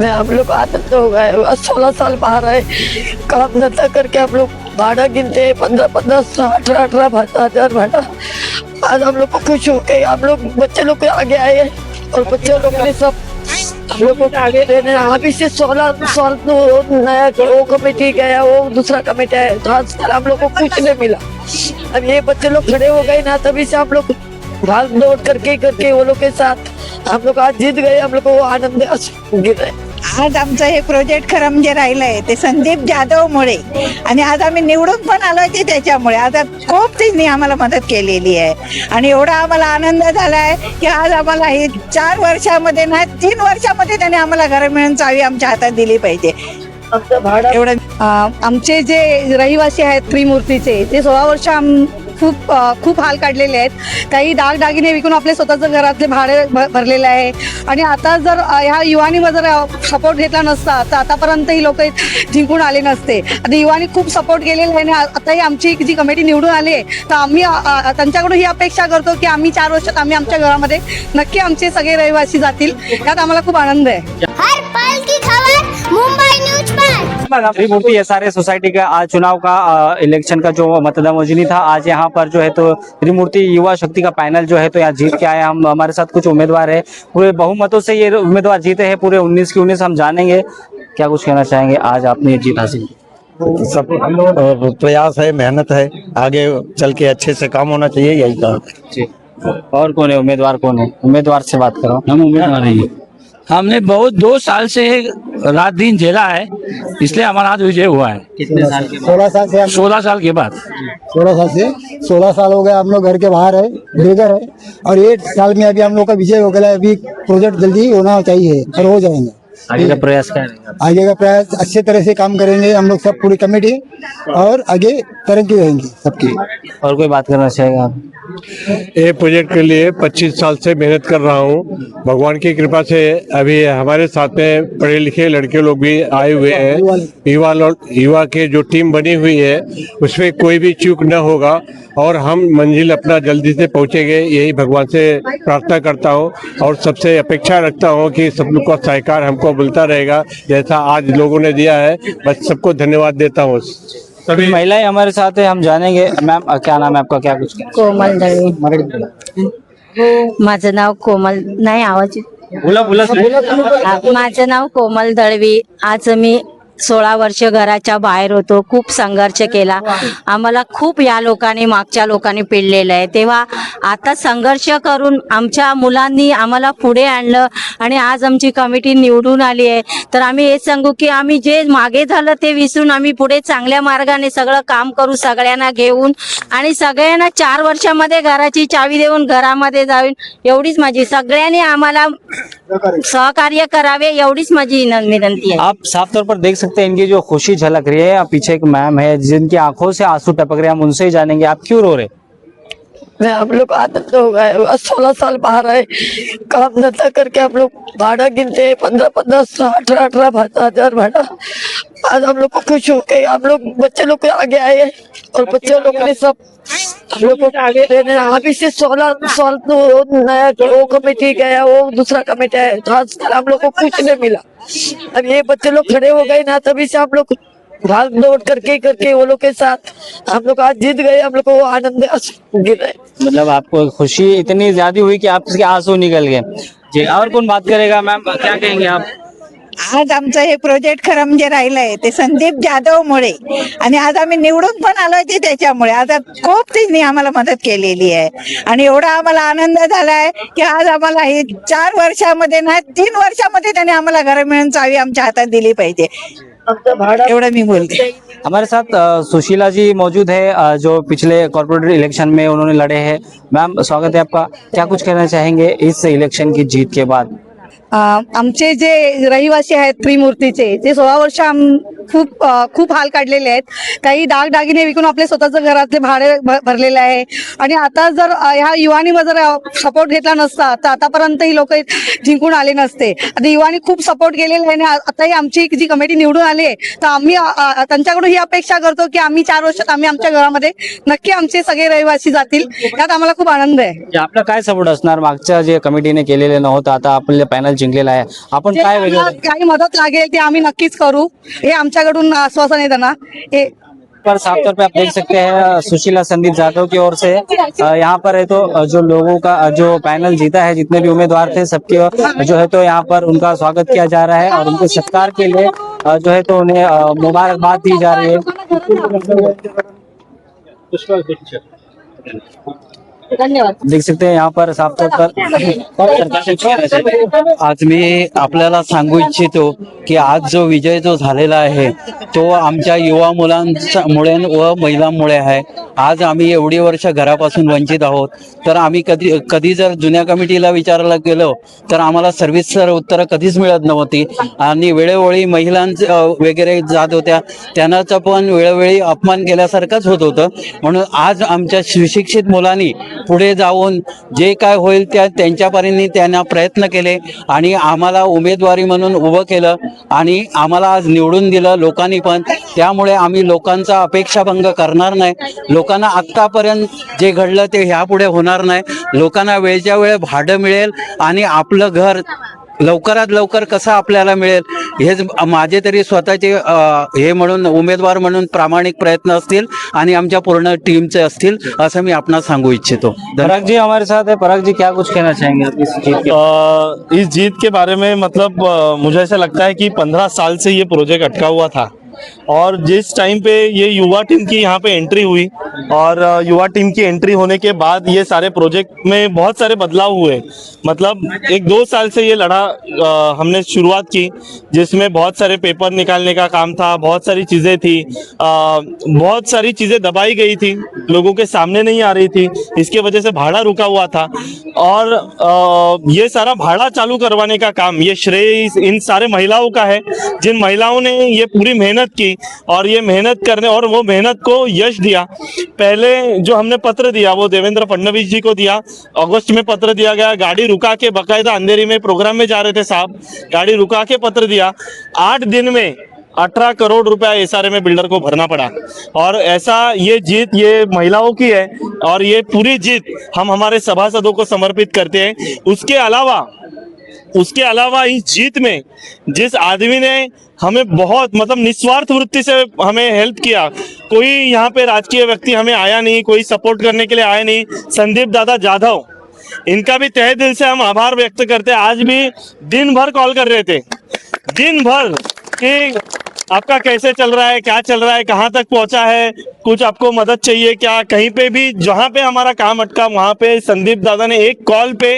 मैं हम लोग आदत हो गए, 16 साल बाहर है, काम धंधा करके हम लोग भाड़ा गिनते 15-15, 18-18 भाड़ा। आज हम लोग को खुश हो के हम लोग बच्चे लोग के आगे आए हैं और बच्चे लोग ने सब हम लोग को आगे देने। अभी से 16 साल तो नया वो कमेटी गया, वो दूसरा कमेटी है, तो आज तक हम लोग को कुछ नहीं मिला। अब ये बच्चे लोग खड़े हो गए ना, तभी से हम लोग भाग दौड़ करके वो लोग के साथ हम लोग आज जीत गए। हम लोग को वो आनंद गिर रहे। आज आमचं हे प्रोजेक्ट खरं म्हणजे राहिलंय ते संदीप जाधवमुळे, आणि आज आम्ही निवडून पण आलोय ते त्याच्यामुळे। आता खूप त्यांनी आम्हाला मदत केलेली आहे आणि एवढा आम्हाला आनंद झालाय की आज आम्हाला हे 4 वर्षामध्ये नाही 3 वर्षामध्ये त्यांनी आम्हाला घर मिळून चावी आमच्या हातात दिली पाहिजे एवढं। आमचे जे रहिवासी आहेत त्रिमूर्तीचे, ते 16 वर्ष खूप हाल काढलेले आहेत। काही दागदागिने विकून आपले स्वतःचं घरातले भाडे भरलेले आहे आणि आता जर ह्या युवानी जर सपोर्ट घेतला नसता तर आतापर्यंत ही लोक जिंकून आले नसते। आता युवानी खूप सपोर्ट केलेला आहे आणि आताही आमची जी कमिटी निवडून आली तर आम्ही त्यांच्याकडून ही अपेक्षा करतो की आम्ही 4 वर्षात आम्ही आमच्या घरामध्ये नक्की आमचे सगळे रहिवासी जातील। यात आम्हाला खूप आनंद आहे। हर पल की खबर मुंबई न्यूज पर। त्रिमूर्ति एसआरए सोसाइटी का आज चुनाव का इलेक्शन का जो मतदान था, आज यहाँ पर जो है तो त्रिमूर्ति युवा शक्ति का पैनल जो है तो यहाँ जीत के आए। हम हमारे साथ कुछ उम्मीदवार है, पूरे बहुमतों से ये उम्मीदवार जीते हैं, पूरे 19 की 19। हम जानेंगे क्या कुछ कहना चाहेंगे, आज आपने ये जीत हासिल की। सब प्रयास है, मेहनत है, आगे चल के अच्छे से काम होना चाहिए, यही कहा। और कौन है उम्मीदवार, कौन है उम्मीदवार से बात करो। हम उम्मीदवार हैं। हमने बहुत 2 साल से रात दिन झेला है, इसलिए हमारा आज विजय हुआ है। कितने साल के 16 साल से 16 साल के बाद 16 साल हो गए हम लोग घर के बाहर है, बेघर है, और 1 साल में अभी हम लोग का विजय हो गया है। अभी प्रोजेक्ट जल्दी होना चाहिए और हो जाएंगे। आगे का प्रयास क्या रहेगा? आगे का प्रयास अच्छे तरह से काम करेंगे हम लोग सब, पूरी कमेटी, और आगे तरक्की रहेंगी सबकी। और कोई बात करना चाहेगा आप? ये प्रोजेक्ट के लिए 25 साल से मेहनत कर रहा हूँ। भगवान की कृपा से अभी हमारे साथ में पढ़े लिखे लड़के लोग भी आए हुए हैं। युवा के जो टीम बनी हुई है उसमें कोई भी चूक न होगा और हम मंजिल अपना जल्दी से पहुँचेंगे, यही भगवान से प्रार्थना करता हूँ। और सबसे अपेक्षा रखता हूँ कि सब लोग का सहकार हमको मिलता रहेगा, जैसा आज लोगों ने दिया है। बस सबको धन्यवाद देता हूँ। सभी महिलाएं हमारे साथ है, हम जानेंगे। मैम क्या नाम है आपका, क्या कुछ कहना? कोमल दळवी। माझं नाव कोमल नाही आवाज माझं नाव कोमल दळवी। आज मी 16 वर्ष घराच्या बाहेर होतो, खूप संघर्ष केला। आम्हाला खूप या लोकांनी मागच्या लोकांनी पिळलेलं आहे, तेव्हा आता संघर्ष करून आमच्या मुलांनी आम्हाला पुढे आणलं आणि आज आमची कमिटी निवडून आली आहे। तर आम्ही हे सांगू की आम्ही जे मागे झालं ते विसरून आम्ही पुढे चांगल्या मार्गाने सगळं काम करू, सगळ्यांना घेऊन आणि सगळ्यांना 4 वर्षामध्ये घराची चावी देऊन घरामध्ये जाऊन, एवढीच माझी, सगळ्यांनी आम्हाला सहकार्य करावे एवढीच माझी विनंती आहे। आप साफ तौर पर देख सकते हैं इनकी जो खुशी झलक रही है। पीछे एक मैम है जिनकी आंखों से आंसू टपक रहे हैं, हम उनसे ही जानेंगे आप क्यों रो रहे? मैं हम लोग आदत हो गए, 16 साल बाहर है, काम धंधा करके हम लोग भाड़ा गिनते 15-15, 18-18 भाड़ा। आज हम लोग को खुश हो के हम लोग बच्चे लोग के आगे आए हैं और बच्चे लोग ने सब हम लोग को आगे देने। अभी से 16 साल तो नया वो कमेटी गया, वो दूसरा कमेटी है, तो आज तक हम लोग को कुछ नहीं मिला। अब ये बच्चे लोग खड़े हो गए ना, तभी से हम लोग भाग दौड़ करके वो लोग के साथ हम लोग आज जीत गए। हम लोग को वो आनंद गिर रहे। मतलब आपको खुशी इतनी ज्यादा हुई कि आपके आंसू निकल गए जी। और कौन बात करेगा मैम, क्या कहेंगे आप? आज आमचं हे प्रोजेक्ट खरं म्हणजे राहिलंय ते संदीप जाधवमुळे, आणि आज आम्ही निवडून पण आलोय ते त्याच्यामुळे। आता खूप त्यांनी आम्हाला मदत केलेली आहे आणि एवढा आम्हाला आनंद झालाय की आज आम्हाला हे 4 वर्षामध्ये नाही 3 वर्षामध्ये त्यांनी आम्हाला घर मिळून चावी आमच्या हातात दिली पाहिजे एवढं मी बोलते। हमारे साथ सुशीला जी मौजूद है, जो पिछले कॉर्पोरेट इलेक्शन में उन्होंने लड़े हैं। मैम स्वागत है आपका, क्या कुछ कहना चाहेंगे इस इलेक्शन की जीत के बाद? आमचे जे रहिवासी आहेत त्रिमूर्तीचे, ते 16 वर्ष खूप हाल काढलेले आहेत। काही दागदागिने विकून आपले स्वतःचं घरातले भाडे भरलेले आहे आणि आता जर ह्या युवानी जर सपोर्ट घेतला नसता तर आतापर्यंत ही लोक जिंकून आले नसते। आता युवानी खूप सपोर्ट केलेला आहे आणि आताही आमची जी कमिटी निवडून आली आहे तर आम्ही त्यांच्याकडून ही अपेक्षा करतो की आम्ही 4 वर्षात आम्ही आमच्या घरामध्ये नक्की आमचे सगळे रहिवासी जातील। यात आम्हाला खूप आनंद आहे। आपला काय सपोर्ट असणार? मागच्या जे कमिटीने केलेले नव्हतं, आता आपल्या पॅनल जिंकलेला आहे. आपण काय वेगळं काही मदत लागेल ते आम्ही नक्कीच करू, हे आमच्याकडून आश्वासन आहे त्यांना. हे पर साफ तौर पे आप देख सकते हैं सुशीला संदीप जाधव की ओर से यहाँ पर है तो जो लोगों का जो पैनल जीता है, जितने भी उम्मीदवार थे सबके जो है तो यहाँ पर उनका स्वागत किया जा रहा है और उनके सत्कार के लिए जो है तो उन्हें मुबारकबाद दी जा रही है. धन्यवाद. देख सकते हैं यहाँ पर साफ तौर पर आज मी आपल्याला सांगू इच्छितो की आज जो विजय जो झालेला आहे तो आमच्या युवा मुलांमुळे व महिलांमुळे आहे. आज आम्ही एवढी वर्ष घरापासून वंचित आहोत, तर आम्ही कधी जर जुन्या कमिटीला विचारायला गेलो तर आम्हाला सर्व्हिसर उत्तरं कधीच मिळत नव्हती आणि वेळोवेळी महिलांचं वगैरे जात होत्या, त्यांनाच पण वेळोवेळी अपमान केल्यासारखंच होत होतं. म्हणून आज आमच्या सुशिक्षित मुलांनी पुढे जाऊन जे काय होईल त्यांच्या परीने त्यांना प्रयत्न केले आणि आम्हाला उमेदवारी म्हणून उभं केलं आणि आम्हाला आज निवडून दिलं लोकांनी पण. त्यामुळे आम्ही लोकांचा अपेक्षाभंग करणार नाही. लोकांना आत्तापर्यंत जे घडलं ते ह्यापुढे होणार नाही. लोकांना वेळच्या वेळ भाडं मिळेल आणि आपलं घर लवकरात लवकर कसं आपल्याला मिळेल हेच माझे तरी स्वतःचे हे म्हणून उमेदवार म्हणून प्रामाणिक प्रयत्न असतील आणि आमच्या पूर्ण टीमचे असतील असं मी आपणास सांगू इच्छितो. पराग जी हमारे साथ है. पराग जी क्या कुछ कहना चाहेंगे इस जीत के? इस जीत के बारे में मतलब मुझे ऐसा लगता है कि 15 साल से ये प्रोजेक्ट अटका हुआ था और जिस टाइम पे ये युवा टीम की यहाँ पे एंट्री हुई और युवा टीम की एंट्री होने के बाद ये सारे प्रोजेक्ट में बहुत सारे बदलाव हुए. मतलब 1-2 साल से ये लड़ा हमने शुरुआत की जिसमें बहुत सारे पेपर निकालने का काम था, बहुत सारी चीज़ें थी, बहुत सारी चीज़ें दबाई गई थी, लोगों के सामने नहीं आ रही थी. इसके वजह से भाड़ा रुका हुआ था और ये सारा भाड़ा चालू करवाने का काम ये श्रेय इन सारे महिलाओं का है, जिन महिलाओं ने ये पूरी मेहनत की और ये मेहनत करने और वो मेहनत को यश दिया. पहले जो हमने पत्र दिया वो देवेंद्र फडणवीस जी को दिया. अगस्त में पत्र दिया गया, गाड़ी रुका के बाकायदा अंधेरी में प्रोग्राम में जा रहे थे साहब, गाड़ी रुका के पत्र दिया. 8 दिन में 18 करोड़ रुपया एसआरए में बिल्डर को भरना पड़ा. और ऐसा ये जीत ये महिलाओं की है और ये पूरी जीत हम हमारे सभासदों को समर्पित करते हैं. उसके अलावा इस जीत में जिस आदमी ने हमें बहुत मतलब निस्वार्थ वृत्ति से हमें हेल्प किया, कोई यहाँ पे राजकीय व्यक्ति हमें आया नहीं, कोई सपोर्ट करने के लिए आया नहीं. संदीप दादा जाधव, इनका भी तहे दिल से हम आभार व्यक्त करते हैं. आज भी दिन भर कॉल कर रहे थे, दिन भर कि आपका कैसे चल रहा है, क्या चल रहा है, कहाँ तक पहुंचा है, कुछ आपको मदद चाहिए क्या. कहीं पे भी जहाँ पे हमारा काम अटका वहाँ पे संदीप दादा ने एक कॉल पे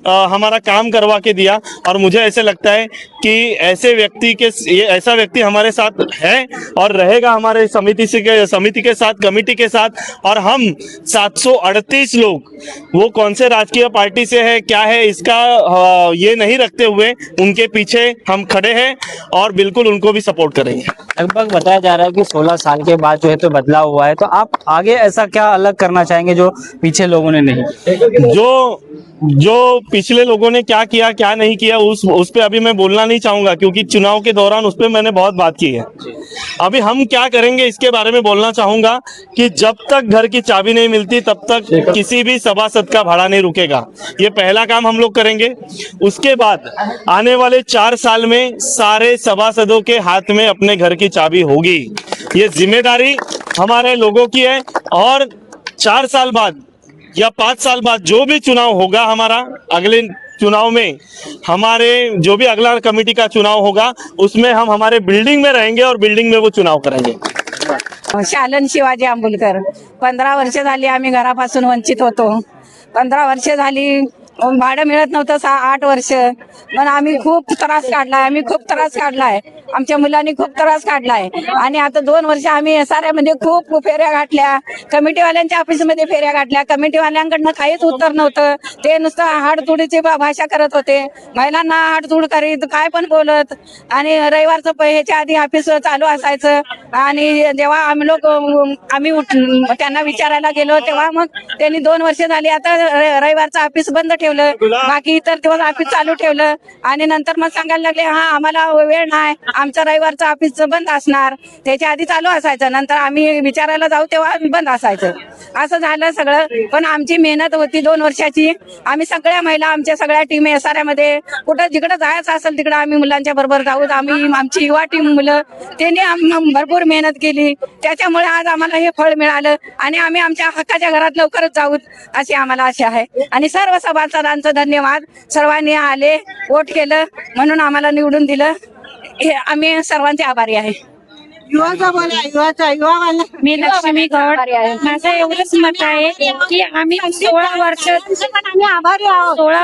हमारा काम करवा के दिया. और मुझे ऐसे लगता है कि ऐसे व्यक्ति के ऐसा व्यक्ति हमारे साथ है और रहेगा हमारे समिति के साथ, कमेटी के साथ. और हम 738 लोग वो कौन से राजकीय पार्टी से है क्या है इसका ये नहीं रखते हुए उनके पीछे हम खड़े हैं और बिल्कुल उनको भी सपोर्ट करेंगे. लगभग बताया जा रहा है कि 16 साल के बाद जो है तो बदलाव हुआ है, तो आप आगे ऐसा क्या अलग करना चाहेंगे जो पीछे लोगों ने नहीं? जो पिछले लोगों ने क्या किया क्या नहीं किया उस पे अभी मैं बोलना नहीं चाहूंगा क्योंकि चुनाव के दौरान उस पे मैंने बहुत बात की है. अभी हम क्या करेंगे इसके बारे में बोलना चाहूंगा कि जब तक घर की चाबी नहीं मिलती तब तक किसी भी सभासद का भाड़ा नहीं रुकेगा. ये पहला काम हम लोग करेंगे. उसके बाद आने वाले 4 साल में सारे सभासदों के हाथ में अपने घर की चाबी होगी. ये जिम्मेदारी हमारे लोगों की है और 4 साल बाद या 5 साल बाद जो भी चुनाव होगा हमारा अगले चुनाव में हमारे जो भी अगला कमेटी का चुनाव होगा उसमें हम हमारे बिल्डिंग में रहेंगे और बिल्डिंग में वो चुनाव करेंगे. शालन शिवाजी आंबुलकर. 15 वर्ष झाली आम्ही घरापासून वंचित होतो. 15 वर्ष झाली भाडं मिळत नव्हतं. 8 वर्ष पण आम्ही खूप त्रास काढलाय. आमच्या मुलांनी खूप त्रास काढलाय आणि आता 2 वर्ष आम्ही एसआरएमध्ये खूप फेऱ्या घातल्या, कमिटीवाल्यांच्या ऑफिसमध्ये फेऱ्या घातल्या. कमिटीवाल्यांकडनं काहीच उत्तर नव्हतं. ते नुसतं हाडतुडीची भाषा करत होते. महिलांना हाडतूड करीत काय पण बोलत आणि रविवारचं ह्याच्या आधी ऑफिस चालू असायचं आणि जेव्हा आम्ही त्यांना विचारायला गेलो तेव्हा मग त्यांनी 2 वर्ष झाली आता रविवारचं ऑफिस बंद ठेवलं, बाकी इतर दिवस ऑफिस चालू ठेवलं आणि नंतर मग सांगायला लागले हा आम्हाला वेळ नाही, आमचं रविवारचं ऑफिस बंद असणार. त्याच्या आधी चालू असायचं, नंतर आम्ही विचारायला जाऊ तेव्हा बंद असायचं. असं झालं सगळं. पण आमची मेहनत होती 2 वर्षाची. आम्ही सगळ्या महिला, आमच्या सगळ्या टीम SRM मध्ये कुठं जिकडं जायचं असेल तिकडं आम्ही मुलांच्या बरोबर जाऊ. आम्ही आमची युवा टीम मुलं त्यांनी भरपूर मेहनत केली, त्याच्यामुळे आज आम्हाला हे फळ मिळालं आणि आम्ही आमच्या हक्काच्या घरात लवकरच जाऊ अशी आम्हाला आशा आहे. आणि सर्व सभासदांचं धन्यवाद. सर्वांनी आले, वोट केलं म्हणून आम्हाला निवडून दिलं. हे आम्ही सर्वांचे आभारी आहे. मी लक्ष्मी गौड. माझं एवढंच मत आहे की आम्ही 16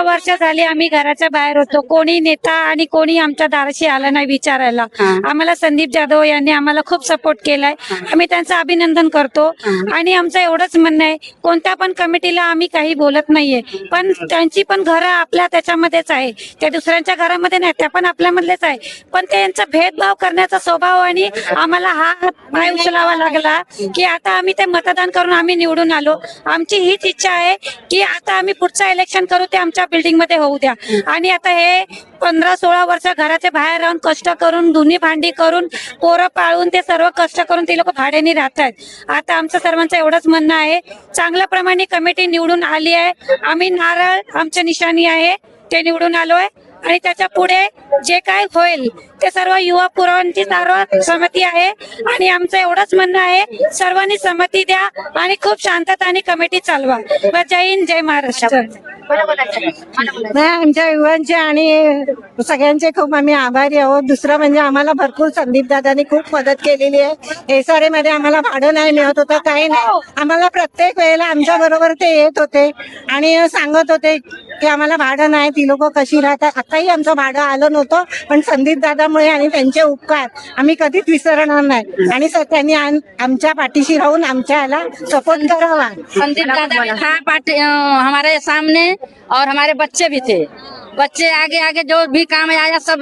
वर्ष झाली आम्ही घराच्या बाहेर होतो. कोणी नेता आणि कोणी आमच्या दाराशी आला नाही विचारायला. आम्हाला संदीप जाधव यांनी आम्हाला खूप सपोर्ट केलाय. आम्ही त्यांचं अभिनंदन करतो. आणि आमचं एवढंच म्हणणं आहे, कोणत्या पण कमिटीला आम्ही काही बोलत नाहीये, पण त्यांची पण घरं आपल्या त्याच्यामध्येच आहे. त्या दुसऱ्यांच्या घरामध्ये नाही, त्या पण आपल्यामधलेच आहे. पण त्यांचा भेदभाव करण्याचा स्वभाव आणि आम्हाला हा पाय उचलावा लागला की आता आम्ही ते मतदान करून आम्ही निवडून आलो. आमची हीच इच्छा आहे की आता आम्ही पुढचं इलेक्शन करू ते आमच्या बिल्डिंग मध्ये होऊ द्या. आणि आता हे 15-16 वर्ष घराच्या बाहेर राहून कष्ट करून, धुनी भांडी करून, पोरं पाळून, ते सर्व कष्ट करून ते लोक भाड्याने राहत आहेत. आता आमचं सर्वांचं एवढंच म्हणणं आहे, चांगल्या प्रमाणे कमिटी निवडून आली आहे. आम्ही नारळ आमच्या निशाणी आहे ते निवडून आलोय आणि त्याच्या पुढे जे काय होईल ते सर्व युवा पुरवणची सर्व सहमती आहे. आणि आमचं एवढंच म्हणणं आहे, सर्वांनी सहमती द्या आणि खूप शांतताने कमिटी चालवा. जय हिंद, जय महाराष्ट्र. आमच्या युवांचे आणि सगळ्यांचे खूप आम्ही आभारी आहोत. दुसरं म्हणजे आम्हाला भरपूर संदीप दादांनी खूप मदत केलेली आहे. SRM मध्ये आम्हाला भाडं नाही मिळत होतं, काही नाही. आम्हाला प्रत्येक वेळेला आमच्या बरोबर ते येत होते आणि सांगत होते की आम्हाला भाडं नाही, ती लोक कशी राहतात. आताही आमचं भाडं आलं नव्हतं, पण संदीप दादामुळे आणि त्यांचे उपकार आम्ही कधीच विसरणार नाही. आणि त्यांनी आमच्या पाठीशी राहून आमच्या याला सपोर्ट करावा. संदीप दादा था हमारे सामने और हमारे बच्चे भी थे. बच्चे आगे आगे जो भी काम आया सब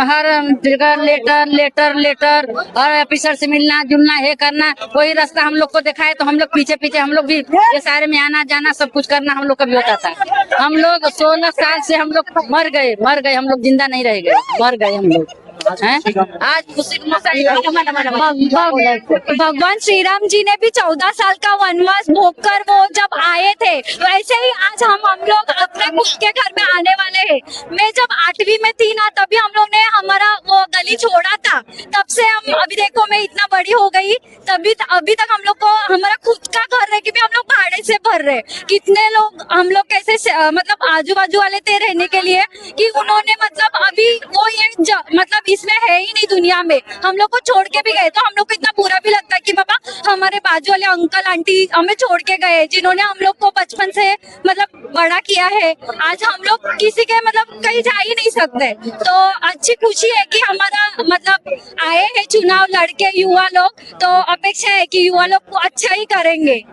हर जगह लेटर और ऑफिसर से मिलना जुलना है करना. कोई रास्ता हम लोग को दिखाए तो हम लोग पीछे हम लोग भी ये सारे में आना जाना सब कुछ करना हम लोग का भी होता था. हम लोग 16 साल से हम लोग मर गए, हम लोग जिंदा नहीं रह गए, मर गए हम लोग. आज भगवान श्री राम जी ने भी 14 साल का वनवास भोगकर वो जब आए थे, वैसे ही आज हम लोग अपने खुद के घर में आने वाले हैं. मैं जब 8वीं में थी ना, तभी हम लोग ने हमारा वो गली छोड़ा था. तब से हम अभी देखो मैं इतना बड़ी हो गई, तभी अभी तक हम लोग को हमारा खुद का घर है कि भी हम लोग भाड़े से भर रहे. कितने लोग हम लोग कैसे मतलब आजू बाजू वाले थे रहने के लिए कि उन्होंने मतलब अभी वो ये मतलब इसमें है ही नहीं दुनिया में. हम लोग को छोड़ के भी गए तो हम लोग को इतना बुरा भी लगता है कि बाबा हमारे बाजू वाले अंकल आंटी हमें छोड़ के गए, जिन्होंने हम लोग को बचपन से मतलब बड़ा किया है. आज हम लोग किसी के मतलब कहीं जा ही नहीं सकते. तो अच्छी खुशी है कि हमारा मतलब आए हैं चुनाव लड़के युवा लोग, तो अपेक्षा है कि युवा लोग को अच्छा ही करेंगे.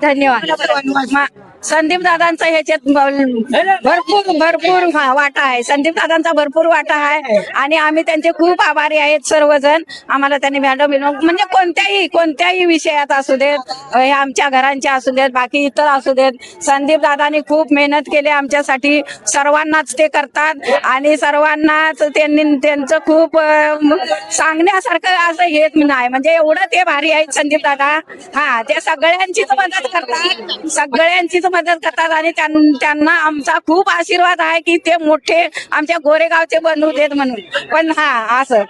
धन्यवाद. संदीप दादांचा ह्याच्यात भरपूर वाटा आहे. संदीप दादांचा भरपूर वाटा आहे आणि आम्ही त्यांचे खूप आभारी आहेत सर्वजण. आम्हाला त्यांनी मॅडम म्हणजे कोणत्याही विषयात असू देत, हे आमच्या घरांचे असू देत, बाकी इतर असू देत, संदीप दादांनी खूप मेहनत केली आमच्यासाठी. सर्वांनाच ते करतात आणि सर्वांनाच त्यांचं खूप सांगण्यासारखं असं हेच नाही. म्हणजे एवढं ते भारी आहेत संदीप दादा. हा, ते सगळ्यांचीच मदत करतात आणि त्यांना आमचा खूप आशीर्वाद आहे की ते मोठे आमच्या गोरेगावचे बनवू देत म्हणून. पण हा असं